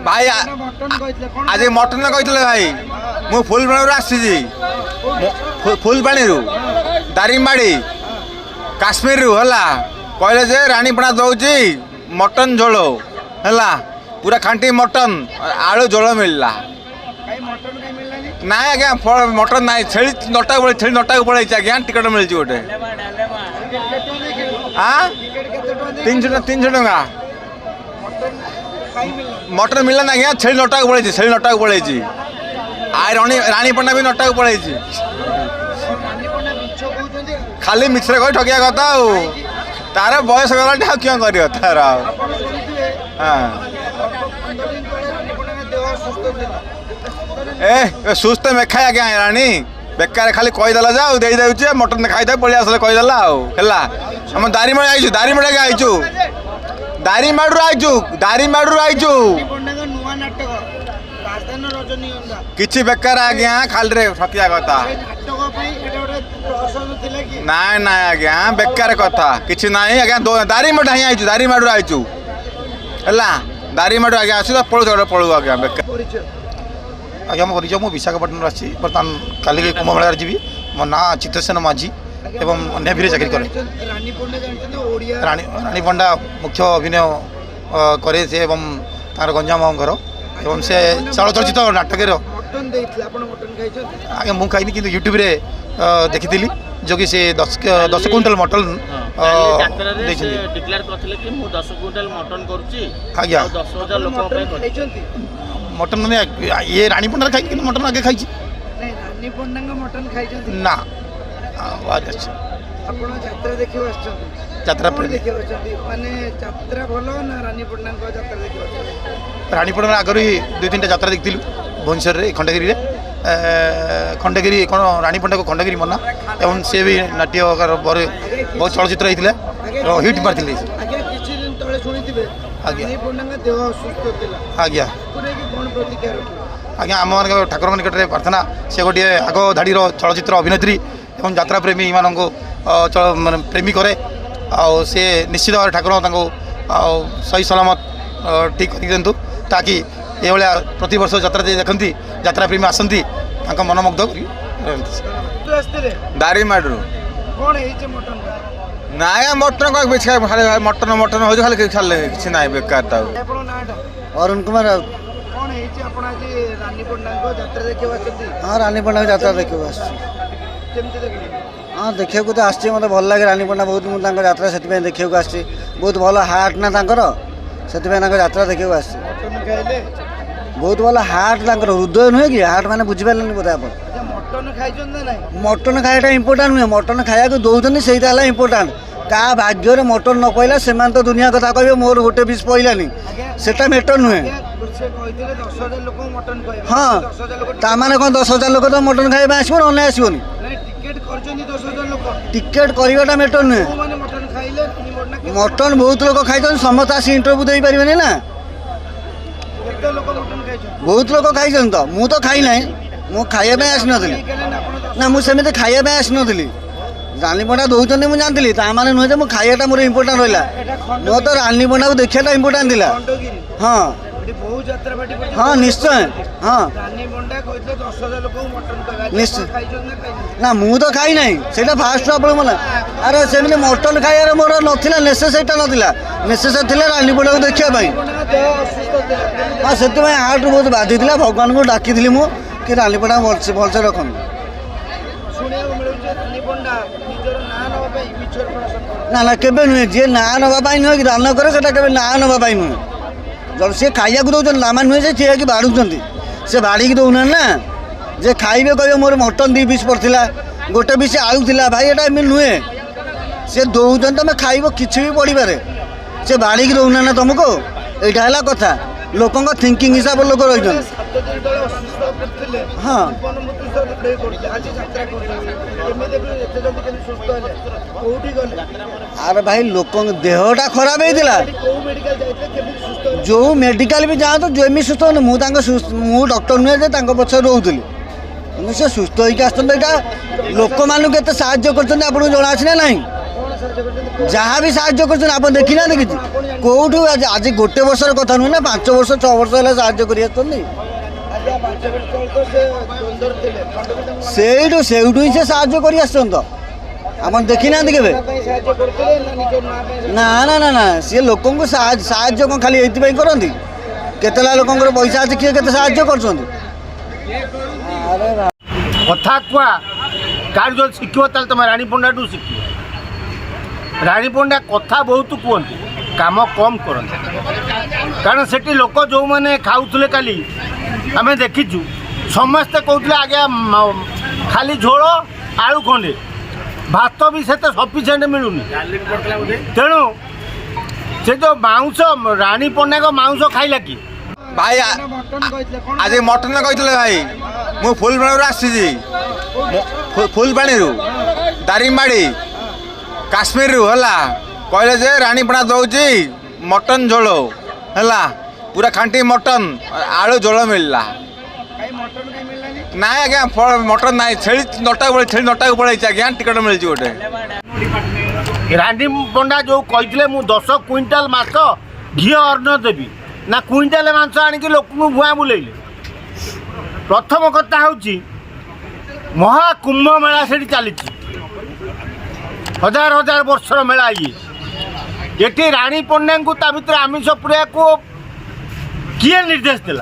भाई आज मटन कहते भाई मु फुलबाणी आसी फुलबाणी दारिंगबाड़ी काश्मीर है कहले जे राणीपड़ा दौची मटन झोल है पूरा खांटी मटन आलू झोल मिलला ना आज्ञा मटन ना छेली नटा को पड़े आज्ञा टिकट मिली गोटे हाँ 300 टका मटन मिलला ना आज्ञा छेली नटा को पड़े राणीपड़ा भी नटा को पड़े खाली मिछरे कही ठकिया कथा तार बयस गला क्या कर तार ए सुस्थ मेखा आज्ञा राणी बेकार खाली कहीदेला जाओ दे दे मटन खाई पलि आस कहीदेला आम दारिमाड़ी आईचु दारिमाड़ू आईचु किछि बेकार आज्ञा खाली ठकिया कथा ना ना आज्ञा बेकार कथा किछि ना आज्ञा दारिमाड़ ही आईचु दारिमाड़ू आईचु है दारिमाड़ू आज्ञा आस पलू आज्ञा बेकार आज्ञा मो परिचय मुझे विशाखापट्टनम आसी बर्तमान काली कुंभमेला जी मो ना चित्रसेन माझी एवं नेभी चाकरी करे रानी पंडा मुख्य अभिनय करे से एवं तार गंजाम घर एवं से चलचित्र नाटक आगे मुझे खाई कि यूट्यूब रे देखी जो कि से 10 क्विंटल मटन आज्ञा मटन मैंने ये रानी पंडा खाई मटन आगे खाई ना यात्रा रानी पंडा आगरी 2-3 यात्रा देखी भुवनेश्वर खंडगिरी खंडगिरी कौन रानी पंडा को खंडगिरी मना एवं सी भी नाट्यकार बहुत चलचित्र होता हिट मारी आज्ञा आज्ञा आम मान ठाकुर निकट में प्रार्थना से गोटे आग धाड़ी चलचित्र अभिनेत्री एवं यात्रा प्रेमी मान प्रेमी करे से निश्चित भाव ठाकुर सही सलामत ठीक कर दिंतु ताकि ये भाया प्रति वर्ष यात्रा देखती यात्रा प्रेमी आसती मनमुग्ध दारिमाड़ू ना मटन मटन मटन हो खाली किसी ना बेकार अरुण कुमार हाँ रानी पंडा यात्रा देखा हाँ देखा तो आसती मत भल लगे रानी पंडा बहुत मुझे यात्रा से देखा आस बहुत भल हार्ट ना से यात्रा देखा आस बहुत भल हार्ट हृदय नुहे कि हार्ट मैंने बुझीपारे बोधे आप मटन खाया इंपोर्टाट नुहे मटन खाया दौरान से इंपोर्टाट का भाग्य मटन न पहला से तो दुनिया कथा कह मोर गोटे पीस पहलानी सेटा मेटर नुहे हाँ ताने कौन 10,000 लोक तो मटन खाଇବା आसो ना आसोनी टिकेट करवाटा मेटर नुहे मटन बहुत लोग खाई समस्त आस इंटरव्यू दे पारे ना बहुत लोग खाई तो मु तो खाई ना मु खाइबा आसी ना मुझे खाइबा आसी नी रानी पंडा दौरान मुझे जानती ताने नुहे मुझे खाइबाटा मोर इंपोर्टाट रहा मो तो रानी पंडा को देखाटा इंपोर्टाट था हाँ हाँ निश्चय हाँ निश्चय ना मु तो खाई ना से फास्ट आप मैं अरे से मटन खाइबार मोर ना नेसेसरीटा ना नेसेसरी थी रानी पंडा को देखापी हाँ से हार्ट बहुत बाधी भगवान को डाकी मु कि रानी पंडा भलसे रखन ना ना केबे नुहे जी ना नापी नुहे कि दान करे से ना नापी नुहे जब सी खाइया दौरान नामा नुहे से ठीक बाढ़ुंट से बाड़ी दौना ना जे खाइबे कह मोर मटन 2 पीस पड़ता गोटे पीस आलू था भाई एटा एम नुहे से दौरान तुम खाइब किसी भी पड़ पारे से बाड़ी दौना ना तुमको यहाँ है कथा लोक थिंकिंग हिसाब लोक रही हाँ अरे भाई लोक देहटा खराब होता जो मेडिकल भी जाए जो एम सुस्थ हो मु डॉक्टर नुहे पछे रोली से सुस्थ होकर आसता लोक मानू के साहय कर जना ना जहाँ भी साहाଯ୍य कर आप देखी ना देखी कौटू आज गोटे वर्षर कथा नुहे ना 5 वर्ष 6 वर्ष है साहाଯ୍य सेठू ही से साहाଯ୍य कर आप देखी ना के ना ना ना ना सी लोक साहाଯ୍य कौन खाली ये करती केतला लोक पैसा अच्छे किए के साहाଯ୍य कर कथा कुआ कार जो शिखिव तुम राणी पंडा टू शिख राणी पंडा कथा बहुत कहते काम कम करते कारण से लोक जो मैंने खाऊले काली आम देखीचु समस्ते कहते आज्ञा खाली झोल आलू खंडे भात भी से सफिसीयंट मिलूनी तेणु से जो मांस राणी पंडा को मांस खाइला कि भाई आज मटन कहते भाई मु फुलबाणी आसी फुलबाणी दारिंगबाड़ी काश्मीर है कहले जे राणीपणा दौची मटन झोल है पूरा खांटी मटन आलू झोल मिलला ना आज्ञा मटन ना छेली नटा पड़े आज्ञा टिकट मिली गोटे राणी पंडा जो कहते मु 10 क्विंटाल मास घी अर्ण देवी ना क्विंटाल मांस आणिक लोक भुआ बुलेइले प्रथम कथा हूँ महाकुंभ मेला से चली हजार हजार वर्षर मेला ये राणी पंडा को ता भर आमिष पुरिया को किए निर्देश देला।